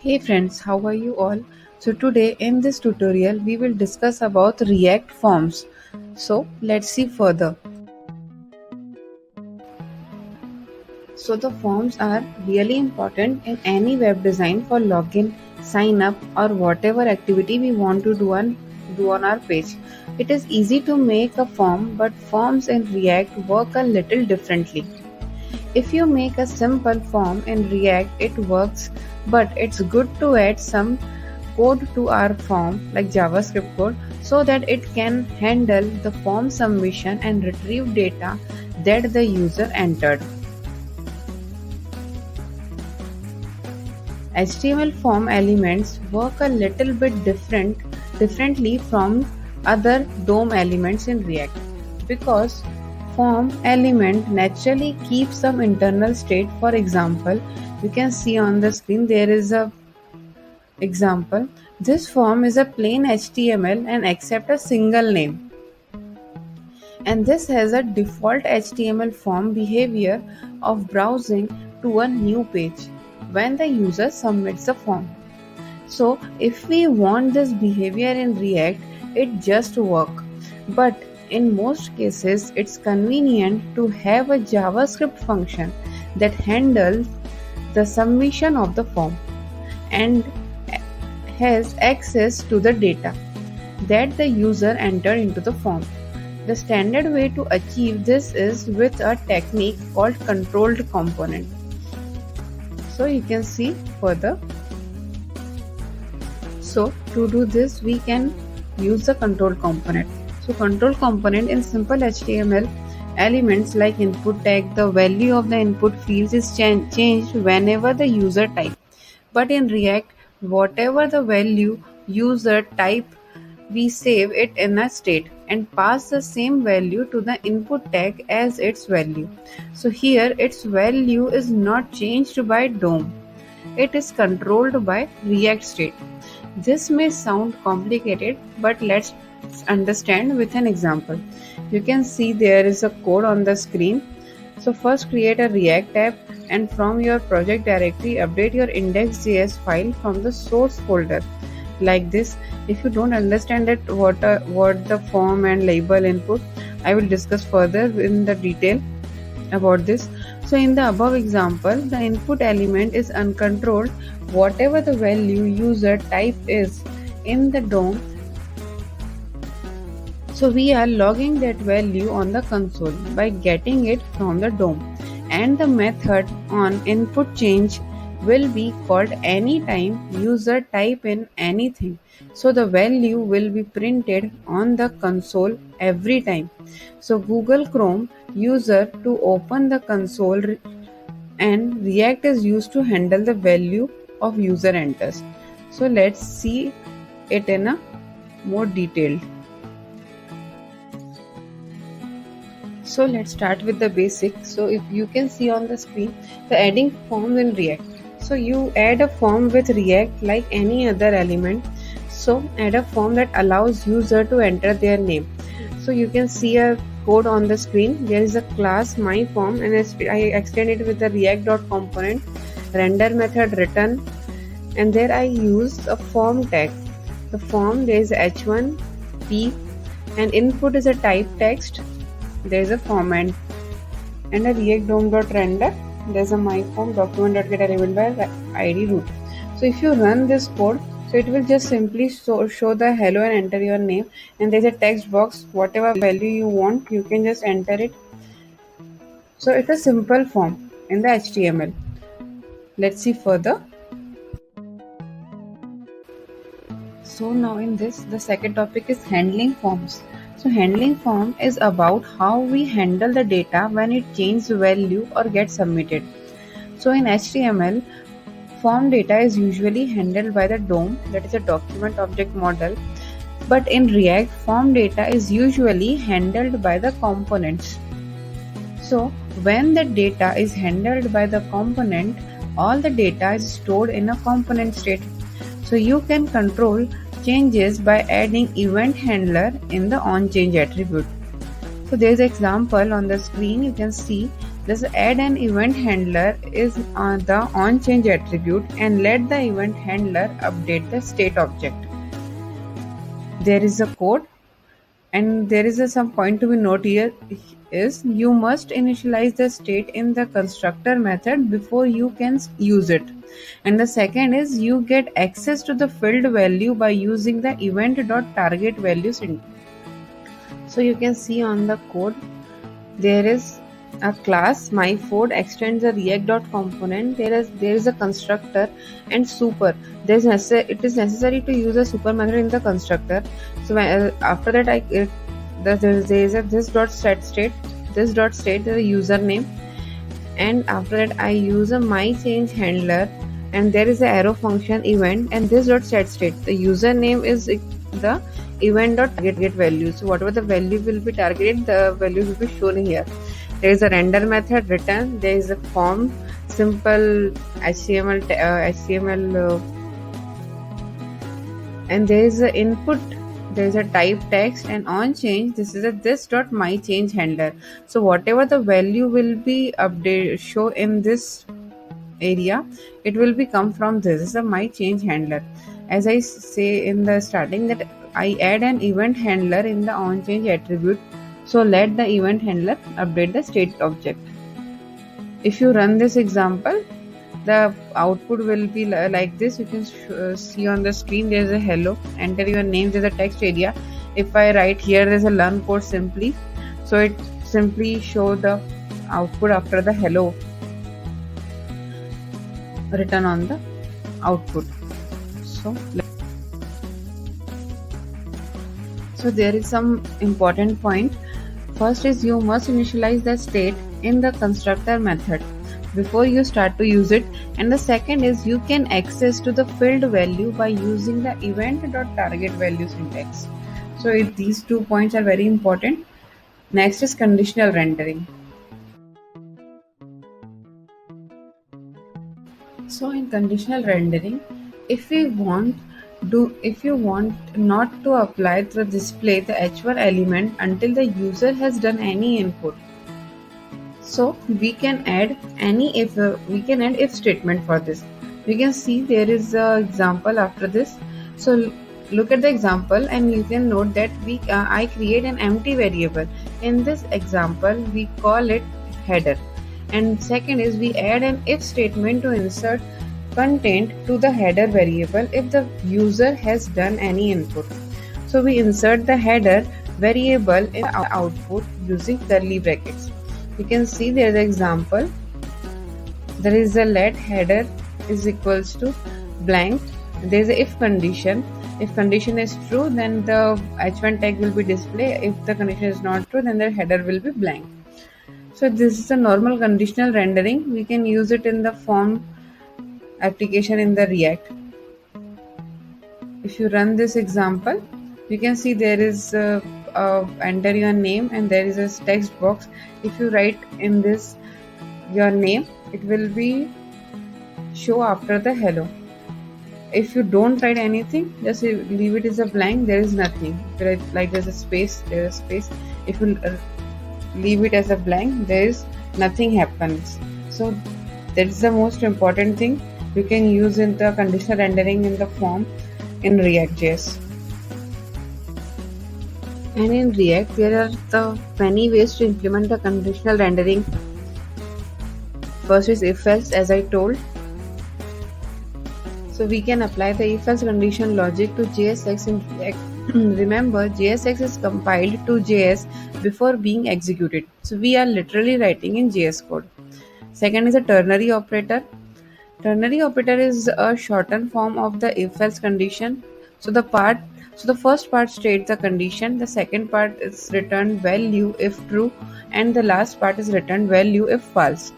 Hey friends, how are you all? So today in this tutorial we will discuss about React forms. So let's see further. So the forms are really important in any web design for login, sign up or whatever activity we want to do on our page. It is easy to make a form, but forms in React work a little differently. If you make a simple form in React, it works, but it's good to add some code to our form like JavaScript code so that it can handle the form submission and retrieve data that the user entered. HTML form elements work a little bit differently from other DOM elements in React because form element naturally keeps some internal state. For example, you can see on the screen there is a example. This form is a plain HTML and accept a single name. And this has a default HTML form behavior of browsing to a new page when the user submits the form. So if we want this behavior in React, it just works. But in most cases, it's convenient to have a JavaScript function that handles the submission of the form and has access to the data that the user entered into the form. The standard way to achieve this is with a technique called controlled component. So you can see further. So to do this, we can use the control component. So control component in simple HTML elements like input tag, the value of the input fields is changed whenever the user type. But in React, whatever the value user type, we save it in a state and pass the same value to the input tag as its value. So here its value is not changed by DOM. It is controlled by React state. This may sound complicated, but let's understand with an example. You can see there is a code on the screen. So first create a React app and from your project directory update your index.js file from the source folder like this. If you don't understand it, what the form and label input, I will discuss further in the detail about this. So in the above example, the input element is uncontrolled. Whatever the value user type is in the DOM, so we are logging that value on the console by getting it from the DOM, and the method on input change will be called anytime user type in anything. So the value will be printed on the console every time. So Google Chrome user to open the console and React is used to handle the value of user enters. So let's see it in a more detailed. So let's start with the basics. So if you can see on the screen, the adding forms in React. So you add a form with React like any other element. So add a form that allows user to enter their name. So you can see a code on the screen. There is a class myForm and I extend it with the react.component render method return, and there I use a form tag. The form, there is h1 p and input is a type text. There is a format and a react dom.render. There's a myForm document.get element by id root. So if you run this code, so it will just simply show the hello and enter your name, and there's a text box. Whatever value you want, you can just enter it. So it's a simple form in the HTML. Let's see further. So now in this, the second topic is handling forms. So handling form is about how we handle the data when it changes value or gets submitted. So in HTML, form data is usually handled by the DOM, that is a document object model. But in React, form data is usually handled by the components. So when the data is handled by the component, all the data is stored in a component state. So you can control changes by adding event handler in the onChange attribute. So there is an example on the screen. You can see Just add an event handler is the onChange attribute and let the event handler update the state object. There is a code, and there is some point to be noted here is you must initialize the state in the constructor method before you can use it. And the second is you get access to the filled value by using the event.targetValue syntax. So you can see on the code there is a class myFord extends the react.component. There is a constructor and super. It is necessary to use a super method in the constructor. So after that there is a this.setState. This.state is a username, and after that I use a myChange handler, and there is a arrow function event, and this.setState. The username is the event.targetValue. So whatever the value will be targeted, the value will be shown here. There is a render method return. There is a form, simple HTML, and there is a input. There is a type text, and on change this is a this.myChange handler. So whatever the value will be show in this area, it will be come from this. This is a myChange handler. As I say in the starting that I add an event handler in the onChange attribute. So let the event handler update the state object. If you run this example, the output will be like this. You can see on the screen there is a hello. Enter your name. There is a text area. If I write here, there is a learn code simply. So it simply show the output after the hello written on the output. So there is some important point. First is you must initialize the state in the constructor method before you start to use it, and the second is you can access to the filled value by using the event.targetValue syntax. So these 2 points are very important. Next is conditional rendering. So in conditional rendering, if you want not to apply the display the h1 element until the user has done any input, so we can add if statement for this. We can see there is an example after this. So look at the example and you can note that I create an empty variable. In this example we call it header, and second is we add an if statement to insert content to the header variable if the user has done any input. So we insert the header variable in the output using curly brackets. You can see there is an example. There is a let header is equals to blank. There is a if condition. If condition is true, then the h1 tag will be displayed. If the condition is not true, then the header will be blank. So this is a normal conditional rendering. We can use it in the form application in the React. If you run this example, you can see there is enter your name and there is a text box. If you write in this your name, it will be show after the hello. If you don't write anything, just leave it as a blank, there is nothing. Like there's a space, there is space. If you leave it as a blank, there is nothing happens. So that is the most important thing you can use in the conditional rendering in the form in React.js. And in React, there are the many ways to implement the conditional rendering. First is if-else, as I told. So we can apply the if-else condition logic to JSX in React. Remember, JSX is compiled to JS before being executed. So we are literally writing in JS code. Second is a ternary operator. Ternary operator is a shortened form of the if-else condition. So the first part states the condition, the second part is returned value if true, and the last part is returned value if false.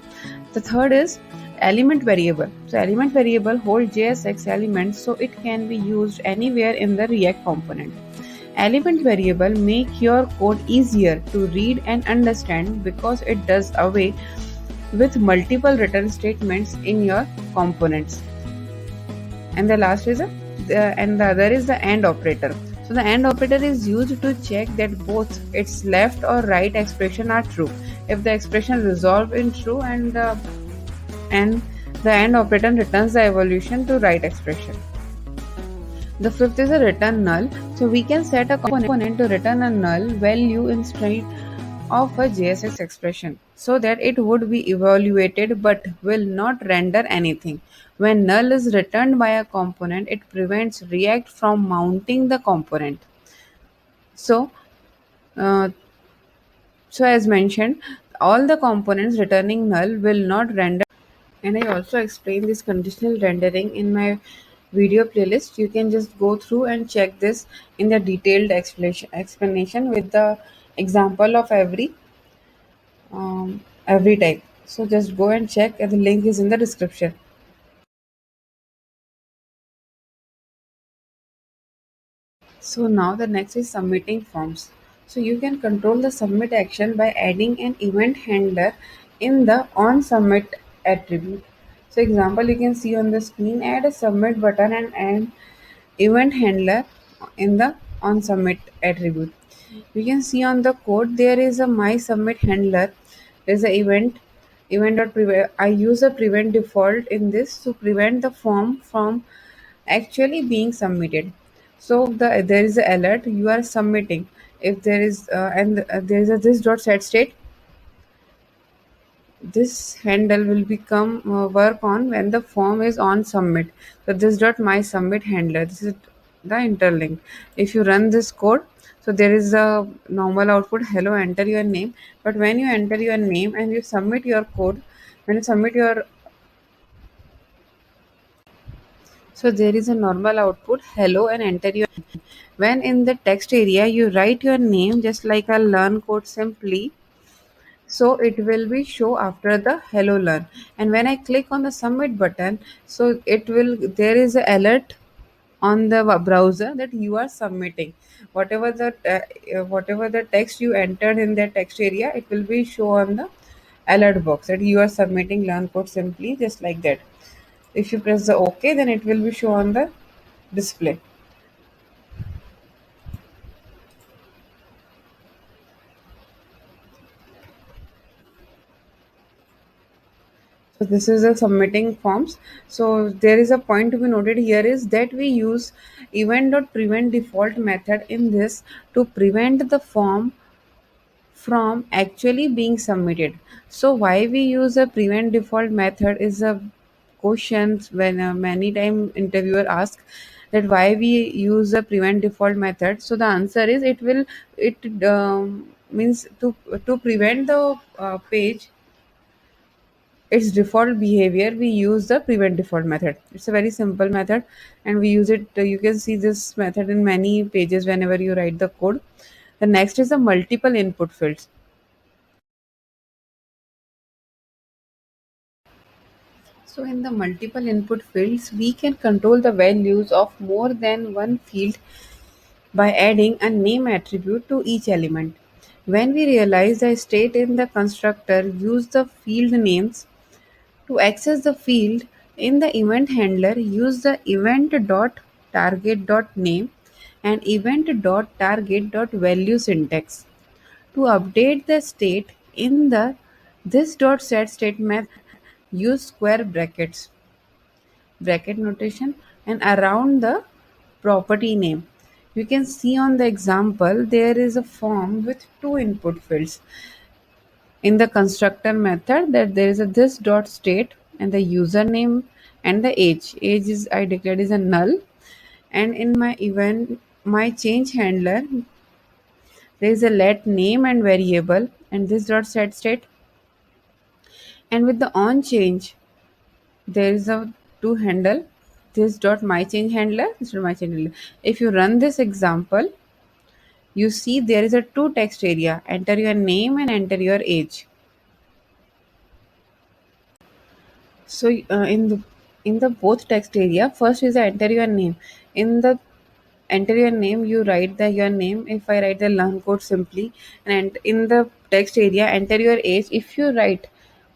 The third is element variable. So element variable holds JSX elements, so it can be used anywhere in the React component. Element variable make your code easier to read and understand because it does away with multiple return statements in your components. And the last is the other is the AND operator. So the AND operator is used to check that both its left or right expression are true. If the expression resolve in true and the AND operator returns the evolution to right expression. The fifth is a return null. So we can set a component to return a null value instead of a JSX expression so that it would be evaluated but will not render anything. When null is returned by a component, it prevents React from mounting the component. So, uh, as mentioned, all the components returning null will not render. And I also explain this conditional rendering in my video playlist. You can just go through and check this in the detailed explanation with the example of every type. So just go and check, and the link is in the description. So now the next is submitting forms. So you can control the submit action by adding an event handler in the on submit attribute. So example you can see on the screen, add a submit button and an event handler in the on submit attribute. You can see on the code there is a my submit handler. There is a event. I use a prevent default in this to prevent the form from actually being submitted. So there is a alert you are submitting. If there is and there is a this dot set state, this handle will become work on when the form is on submit. So this dot my submit handler, this is the interlink. If you run this code, so there is a normal output hello, enter your name. But when you enter your name and you submit your code, when you submit your, so there is a normal output hello and enter your, when in the text area you write your name just like a learn code simply, so it will be show after the hello learn. And when I click on the submit button, so it will, there is a alert on the browser that you are submitting whatever the text you entered in that text area, it will be show on the alert box that you are submitting learn code simply, just like that. If you press the ok, then it will be show on the display. So this is the submitting forms. So there is a point to be noted here is that we use event.prevent default method in this to prevent the form from actually being submitted. So why we use a prevent default method is a question when many time interviewer ask that why we use a prevent default method. So the answer is it means to prevent the page its default behavior, we use the prevent default method. It's a very simple method and we use it. You can see this method in many pages whenever you write the code. The next is the multiple input fields. So in the multiple input fields, we can control the values of more than one field by adding a name attribute to each element. When we realize the state in the constructor, use the field names. To access the field in the event handler, use the event.target.name and event.target.value syntax. To update the state in the this.setState method, use square bracket notation and around the property name. You can see on the example there is a form with two input fields in the constructor method, that there is a this dot state and the username and the age is I declared is a null. And in my event, my change handler, there is a let name and variable and this dot set state. And with the on change, there is a to handle this dot my change handler, this dot my change handler. If you run this example, you see there is a two text area, enter your name and enter your age. So in the both text area, first is the enter your name. In the enter your name, you write the your name. If I write the learn code simply, and in the text area, enter your age. If you write,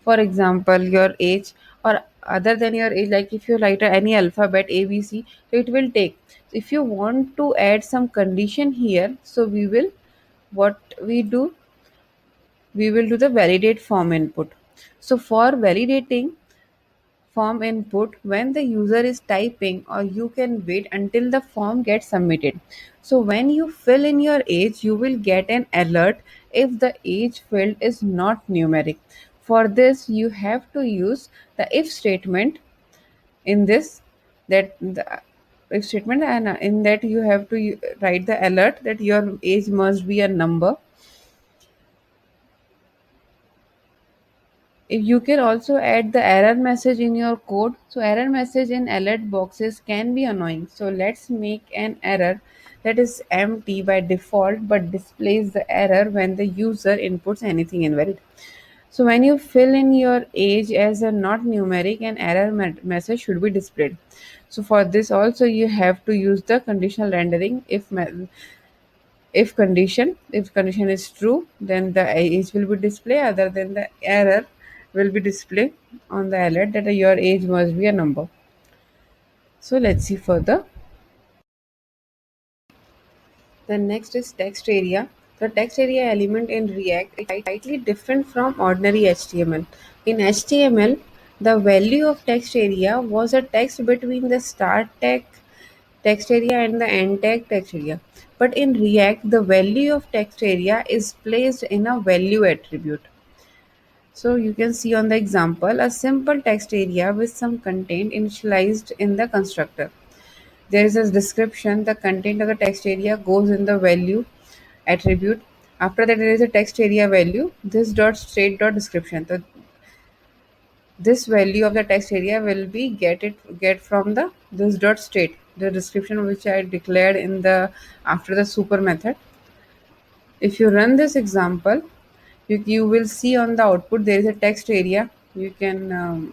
for example, your age, or other than your age, like if you write any alphabet ABC, so it will take. If you want to add some condition here, so what we do we will do the validate form input. So for validating form input, when the user is typing, or you can wait until the form gets submitted. So when you fill in your age, you will get an alert if the age field is not numeric. For this, you have to use the if statement in this, that the if statement, and in that you have to write the alert that your age must be a number. If you can also add the error message in your code. So error message in alert boxes can be annoying. So let's make an error that is empty by default but displays the error when the user inputs anything invalid. So when you fill in your age as a not numeric, an error message should be displayed. So for this also you have to use the conditional rendering. If condition is true, then the age will be displayed, other than the error will be displayed on the alert that your age must be a number. So let's see further. The next is text area. The text area element in React is slightly different from ordinary HTML. In HTML, the value of text area was a text between the start tag text area and the end tag text area. But in React, the value of text area is placed in a value attribute. So you can see on the example a simple text area with some content initialized in the constructor. There is a description. The content of the text area goes in the value attribute. After that, there is a text area value. This dot state dot description. So this value of the text area will be get from the this dot state, the description which I declared in the after the super method. If you run this example, you will see on the output there is a text area. You can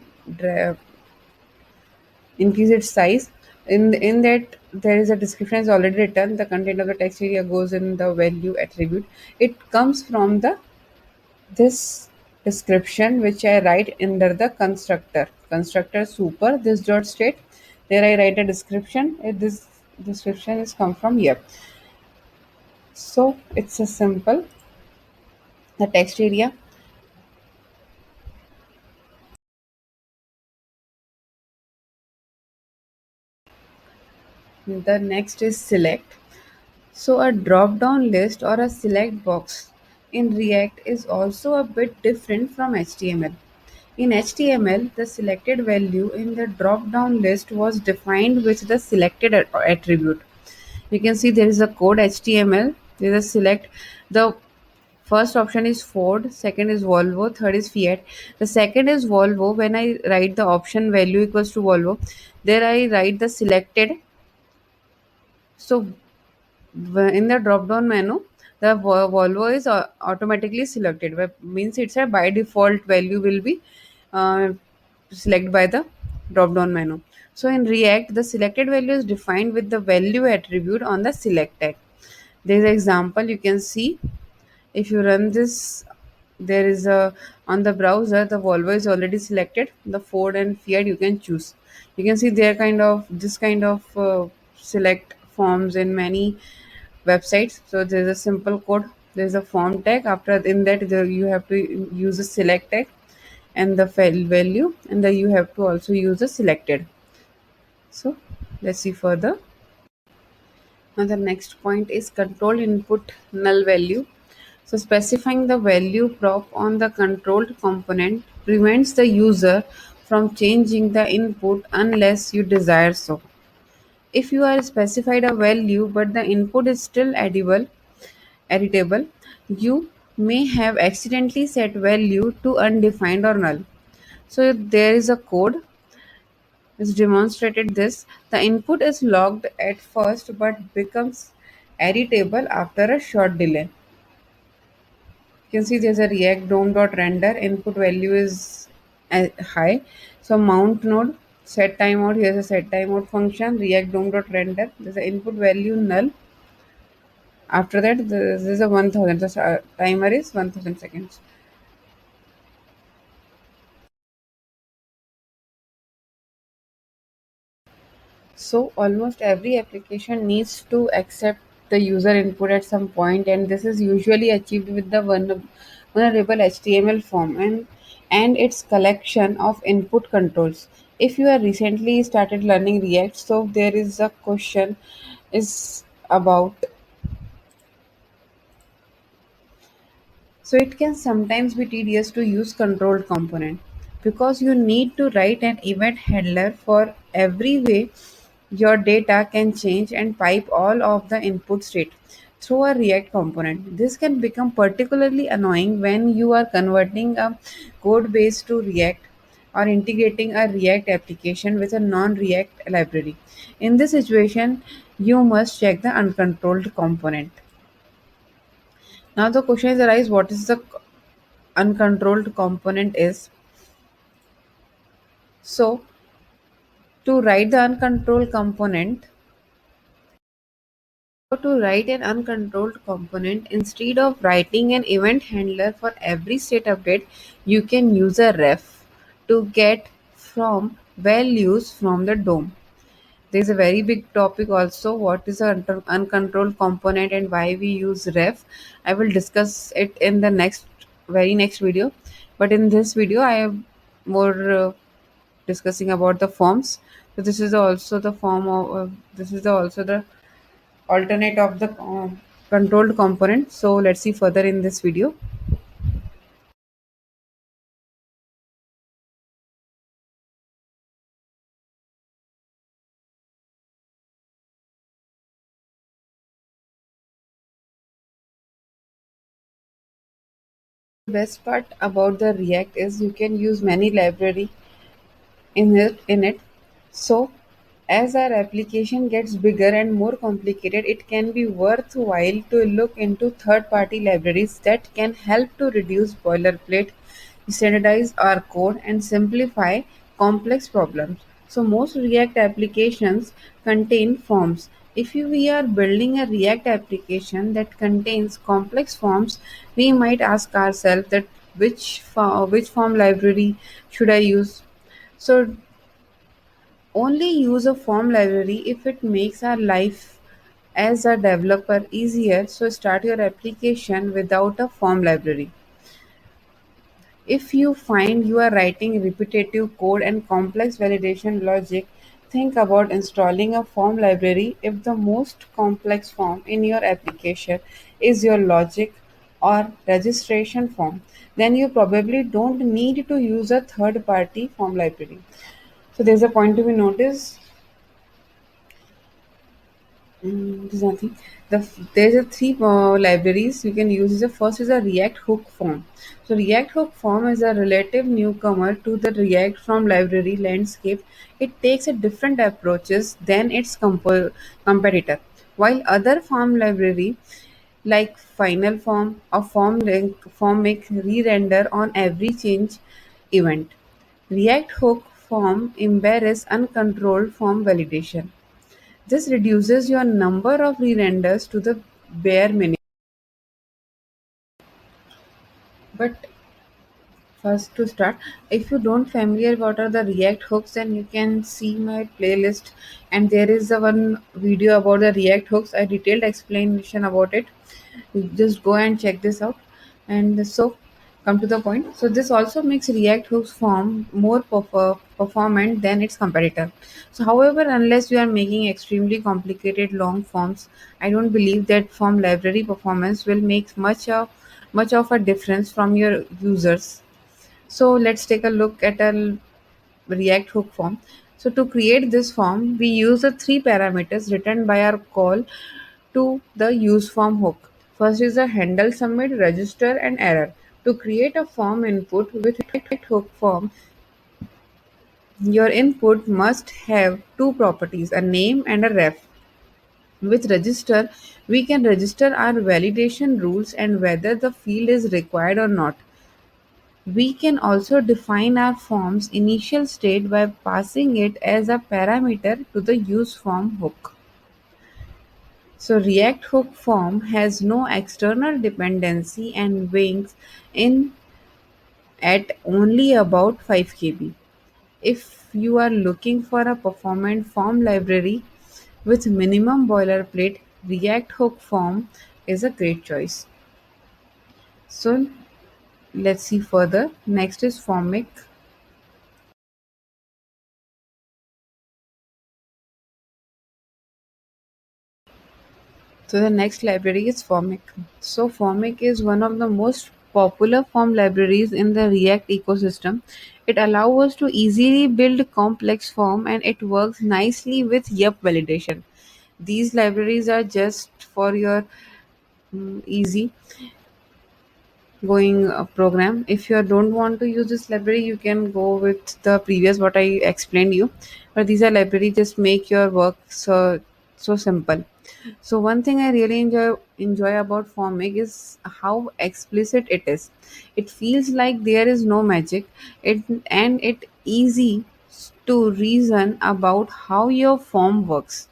increase its size. In that there is a description is already written. The content of the text area goes in the value attribute. It comes from the this description which I write under the constructor super this dot state. There I write a description. This description is come from here. So it's a simple the text area. The next is select. So a drop down list or a select box in React is also a bit different from HTML. In HTML, the selected value in the drop down list was defined with the selected attribute. You can see there is a code HTML. There is a select. The first option is Ford, second is Volvo, third is Fiat. The second is Volvo. When I write the option value equals to Volvo, there I write the selected. So in the drop down menu, the Volvo is automatically selected, means it's a by default value will be uh, selected by the drop down menu. So in React, the selected value is defined with the value attribute on the select tag. There is an example you can see. If you run this, there is a on the browser the Volvo is already selected. The Ford and Fiat you can choose. You can see they are kind of this kind of select forms in many websites. So there's a simple code. There's a form tag. After in that you have to use a select tag and the file value, and then you have to also use the selected. So let's see further. Now the next point is control input null value. So specifying the value prop on the controlled component prevents the user from changing the input unless you desire so. If you are specified a value but the input is still editable, you may have accidentally set value to undefined or null. So there is a code which demonstrated this. The input is logged at first but becomes editable after a short delay. You can see there's a React DOM.render. Input value is high. So mount node set timeout. Here's a set timeout function. React DOM.render. There's an input value null. After that, this is a 1000. The timer is 1000 seconds. So almost every application needs to accept the user input at some point, and this is usually achieved with the vulnerable HTML form and its collection of input controls. If you are recently started learning React, so there is a question is about, so it can sometimes be tedious to use controlled component because you need to write an event handler for every way your data can change and pipe all of the input state through a React component. This can become particularly annoying when you are converting a code base to React or integrating a React application with a non-React library. In this situation, you must check the uncontrolled component. Now the question is arise, what is the uncontrolled component is. So to write the uncontrolled component, or to write an uncontrolled component, instead of writing an event handler for every state update, you can use a ref to get from values from the DOM. There's a very big topic also. What is an uncontrolled component and why we use ref? I will discuss it in the very next video. But in this video, I am more discussing about the forms. So this is also the form of this is also the alternate of the controlled component. So let's see further in this video. The best part about the React is you can use many library in it. So as our application gets bigger and more complicated, it can be worthwhile to look into third party libraries that can help to reduce boilerplate, standardize our code, and simplify complex problems. So most React applications contain forms. If we are building a React application that contains complex forms, we might ask ourselves that which form library should I use. So only use a form library if it makes our life as a developer easier. So start your application without a form library. If you find you are writing repetitive code and complex validation logic, think about installing a form library. If the most complex form in your application is your logic or registration form, then you probably don't need to use a third party form library. So there's a point to be noticed. There's nothing. There's a three libraries you can use. The first is a React Hook form. So React Hook form is a relative newcomer to the React from library landscape. It takes a different approaches than its competitor. While other form library like Final Form or Form Link form make re-render on every change event. React Hook form embarrass uncontrolled form validation. This reduces your number of re-renders to the bare minimum. But first to start, if you don't familiar what are the React hooks, then you can see my playlist, and there is a one video about the React hooks, a detailed explanation about it. You just go and check this out. And so come to the point. So this also makes React hooks form more performant than its competitor. So however, unless you are making extremely complicated long forms, I don't believe that form library performance will make much of a difference from your users. So let's take a look at a React hook form. So to create this form, we use the three parameters written by our call to the use form hook. First is the handle, submit, register, and error. To create a form input with React hook form, your input must have two properties, a name and a ref. With register, we can register our validation rules and whether the field is required or not. We can also define our form's initial state by passing it as a parameter to the useForm hook. So React hook form has no external dependency and weighs in at only about 5 kb. If you are looking for a performant form library with minimum boilerplate, React Hook Form is a great choice. So let's see further. Next is Formic. So the next library is Formic. So Formic is one of the most popular form libraries in the React ecosystem. It allows us to easily build complex form and it works nicely with Yup validation. These libraries are just for your easy going program. If you don't want to use this library, you can go with the previous what I explained you. But these are library just make your work so simple. So one thing I really enjoy about Formic is how explicit it is. It feels like there is no magic. It easy to reason about how your form works.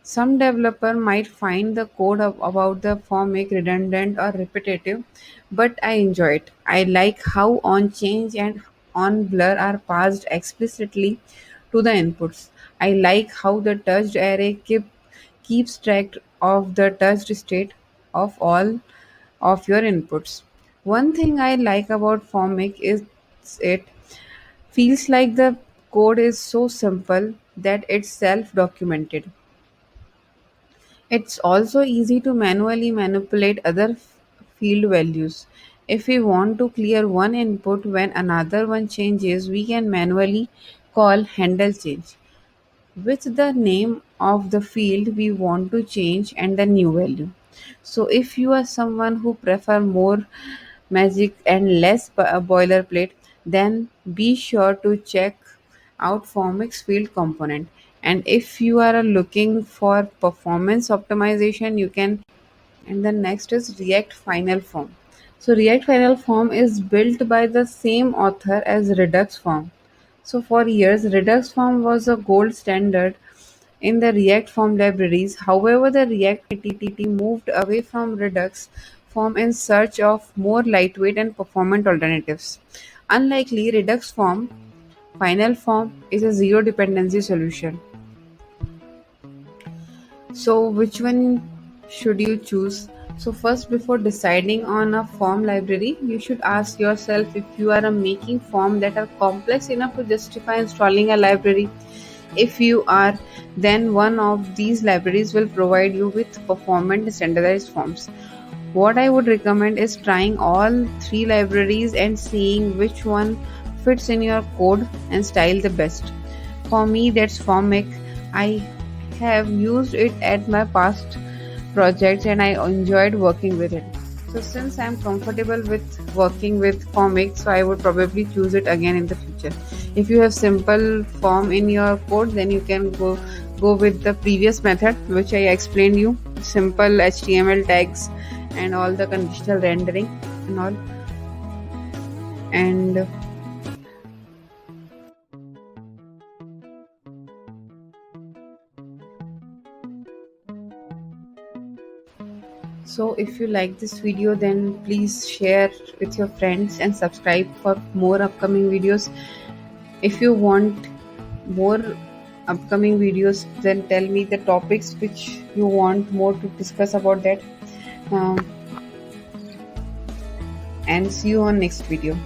Some developer might find the code about the formic redundant or repetitive, but I enjoy it. I like how on change and on blur are passed explicitly to the inputs. I like how the touched array keeps track of the touched state of all of your inputs. One thing I like about Formic is it feels like the code is so simple that it's self documented. It's also easy to manually manipulate other field values. If we want to clear one input when another one changes, we can manually call handle change with the name of the field we want to change and the new value. So if you are someone who prefer more magic and less boilerplate, then be sure to check out Formix field component. And if you are looking for performance optimization, you can. And then next is React Final Form. So React Final Form is built by the same author as Redux Form. So for years, Redux Form was a gold standard in the React Form libraries. However, the React community moved away from Redux Form in search of more lightweight and performant alternatives. Unlikely, Redux Form Final Form is a zero dependency solution. So, which one should you choose? So, first, before deciding on a form library, you should ask yourself if you are making form that are complex enough to justify installing a library. If you are, then one of these libraries will provide you with performant standardized forms. What I would recommend is trying all three libraries and seeing which one fits in your code and style the best. For me, that's Formic. I have used it at my past projects and I enjoyed working with it. So, since I'm comfortable with working with Formic, so I would probably choose it again in the future. If you have simple form in your code, then you can go with the previous method which I explained you, simple HTML tags and all the conditional rendering and all. And so if you like this video, then please share with your friends and subscribe for more upcoming videos. If you want more upcoming videos, then tell me the topics which you want more to discuss about that. Um, and see you on next video.